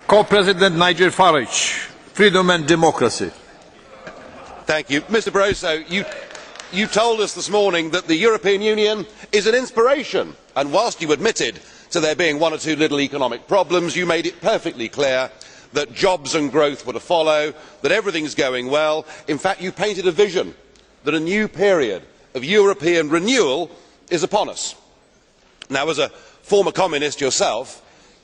Co-President Nigel Farage, Freedom and Democracy. Thank you. Mr Barroso, you told us this morning that the European Union is an inspiration, and whilst you admitted to there being one or two little economic problems, you made it perfectly clear that jobs and growth were to follow, that everything is going well. In fact, you painted a vision that a new period of European renewal is upon us. Now, as a former communist yourself,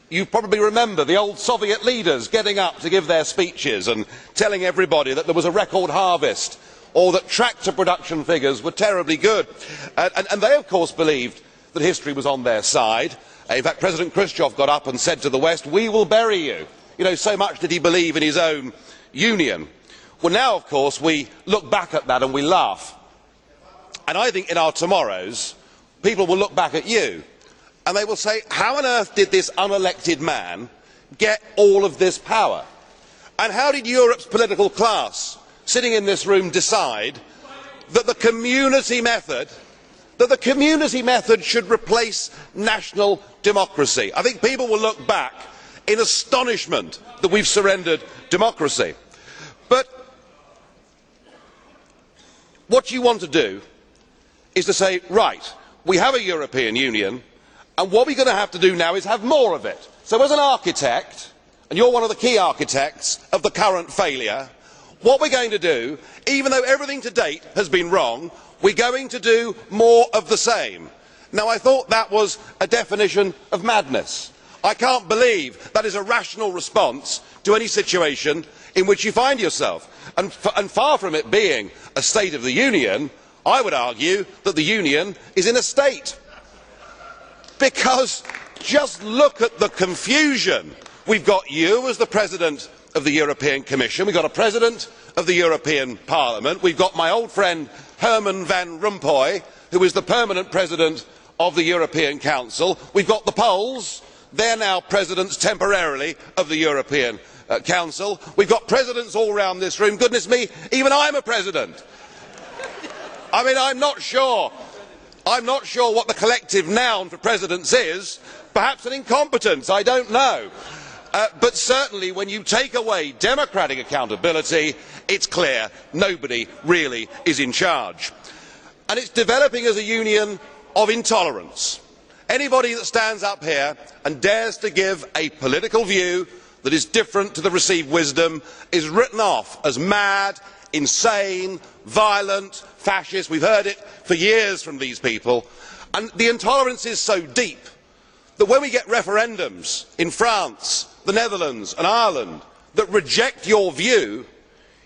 you probably remember the old Soviet leaders getting up to give their speeches and telling everybody that there was a record harvest or that tractor production figures were terribly good. And they, of course, believed that history was on their side. In fact, President Khrushchev got up and said to the West, "We will bury you." You know, so much did he believe in his own union. Well, now, of course, we look back at that and we laugh. And I think in our tomorrows, people will look back at you and they will say, how on earth did this unelected man get all of this power? And how did Europe's political class, sitting in this room, decide that the community method should replace national democracy? I think people will look back in astonishment that we have surrendered democracy. But what you want to do is to say, right, we have a European Union, and what we are going to have to do now is have more of it. So as an architect, and you are one of the key architects of the current failure, what we are going to do, even though everything to date has been wrong, we are going to do more of the same. Now, I thought that was a definition of madness. I cannot believe that is a rational response to any situation in which you find yourself. And far from it being a State of the Union, I would argue that the Union is in a state. Because just look at the confusion. We have got you as the President of the European Commission, we have got a President of the European Parliament, we have got my old friend Herman Van Rompuy, who is the permanent President of the European Council, we have got the Poles, they are now presidents temporarily of the European Council, we have got presidents all round this room. Goodness me, even I am a president. I mean, I am not sure what the collective noun for presidents is. Perhaps an incompetence, I do not know. But certainly when you take away democratic accountability, it is clear nobody really is in charge. And it is developing as a union of intolerance. Anybody that stands up here and dares to give a political view that is different to the received wisdom is written off as mad, insane, violent, fascist. We have heard it for years from these people. And the intolerance is so deep that when we get referendums in France, the Netherlands and Ireland that reject your view,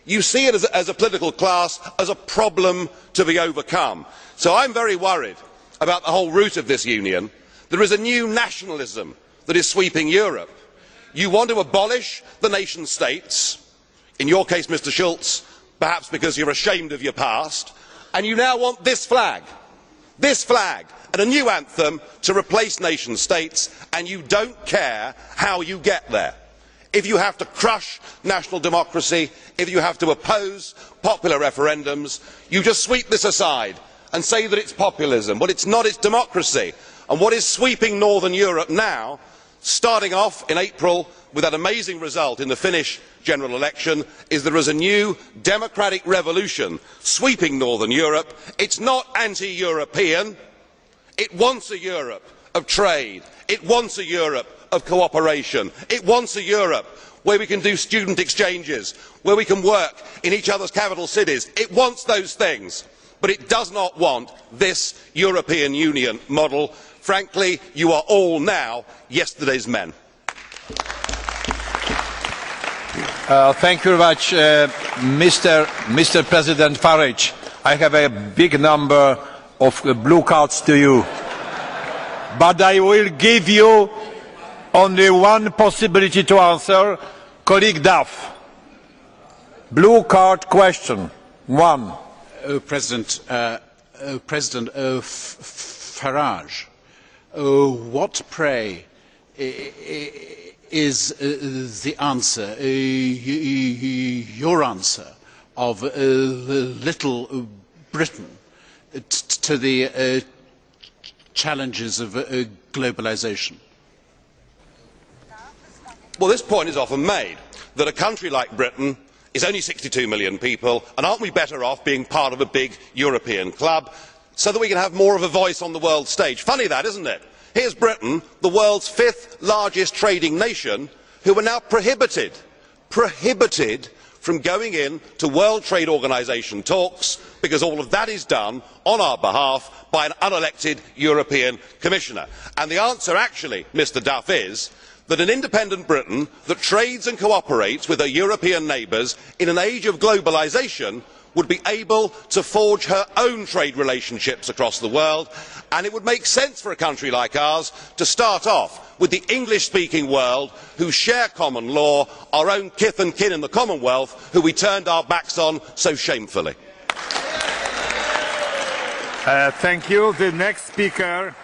you see it as a political class as a problem to be overcome. So I am very worried about the whole root of this union. There is a new nationalism that is sweeping Europe. You want to abolish the nation states, in your case, Mr Schulz, perhaps because you are ashamed of your past, and you now want this flag and a new anthem to replace nation states, and you do not care how you get there. If you have to crush national democracy, if you have to oppose popular referendums, you just sweep this aside and say that it is populism. Well, it is not, it is democracy. And what is sweeping Northern Europe now, starting off in April with that amazing result in the Finnish general election, is there is a new democratic revolution sweeping Northern Europe. It is not anti-European. It wants a Europe of trade. It wants a Europe of cooperation. It wants a Europe where we can do student exchanges, where we can work in each other's capital cities. It wants those things, but it does not want this European Union model. Frankly, you are all now yesterday's men. Thank you very much, Mr. President Farage. I have a big number of blue cards to you, but I will give you only one possibility to answer. Colleague Duff, blue card question one. President Farage, what, pray, is the answer, your answer, of Little Britain to the challenges of globalisation? Well, this point is often made, that a country like Britain is only 62 million people, and aren't we better off being part of a big European club so that we can have more of a voice on the world stage? Funny that, isn't it? Here's Britain, the world's 5th largest trading nation, who are now prohibited from going in to World Trade Organisation talks, because all of that is done on our behalf by an unelected European Commissioner. And the answer actually, Mr Duff, is that an independent Britain that trades and cooperates with her European neighbours in an age of globalisation would be able to forge her own trade relationships across the world, and it would make sense for a country like ours to start off with the English speaking world, who share common law, our own kith and kin in the Commonwealth, who we turned our backs on so shamefully. Thank you. The next speaker